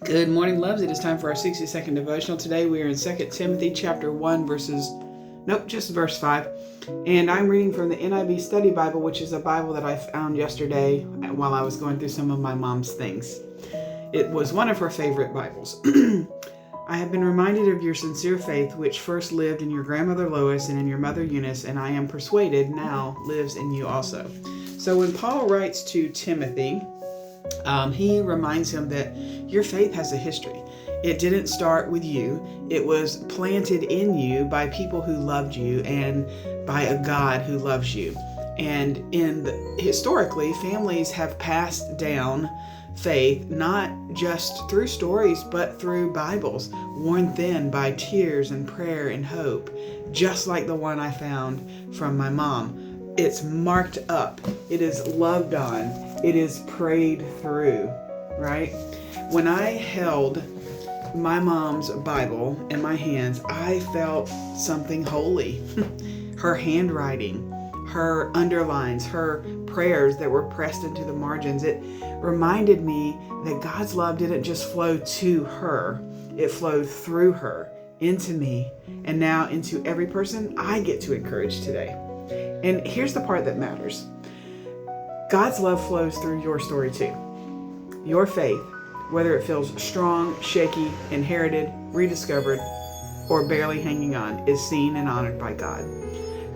Good morning, loves. It is time for our 60-second devotional. Today we are in 2 Timothy chapter 1, just verse 5. And I'm reading from the NIV Study Bible, which is a Bible that I found yesterday while I was going through some of my mom's things. It was one of her favorite Bibles. I have been reminded of your sincere faith, which first lived in your grandmother Lois and in your mother Eunice, and I am persuaded now lives in you also. So when Paul writes to Timothy, he reminds him that your faith has a history. It didn't start with you. It was planted in you by people who loved you and by a God who loves you. And historically, families have passed down faith not just through stories, but through Bibles, worn thin by tears and prayer and hope, just like the one I found from my mom. It's marked up. It is loved on. It is prayed through, right? When I held my mom's Bible in my hands, I felt something holy. Her handwriting, her underlines, her prayers that were pressed into the margins. It reminded me that God's love didn't just flow to her. It flowed through her, into me, and now into every person I get to encourage today. And here's the part that matters. God's love flows through your story too. Your faith, whether it feels strong, shaky, inherited, rediscovered, or barely hanging on, is seen and honored by God.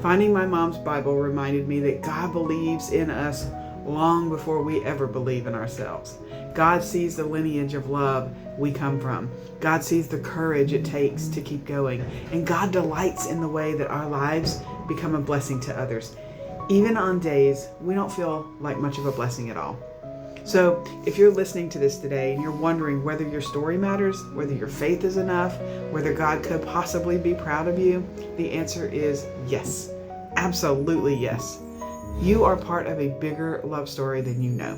Finding my mom's Bible reminded me that God believes in us long before we ever believe in ourselves. God sees the lineage of love we come from. God sees the courage it takes to keep going. And God delights in the way that our lives become a blessing to others, even on days we don't feel like much of a blessing at all. So if you're listening to this today and you're wondering whether your story matters, whether your faith is enough, whether God could possibly be proud of you, the answer is yes. Absolutely yes. You are part of a bigger love story than you know.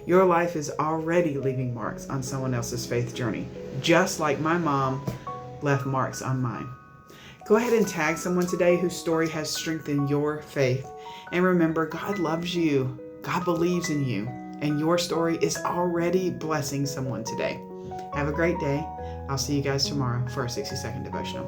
Your life is already leaving marks on someone else's faith journey, just like my mom left marks on mine. Go ahead and tag someone today whose story has strengthened your faith. And remember, God loves you. God believes in you. And your story is already blessing someone today. Have a great day. I'll see you guys tomorrow for our 60-second devotional.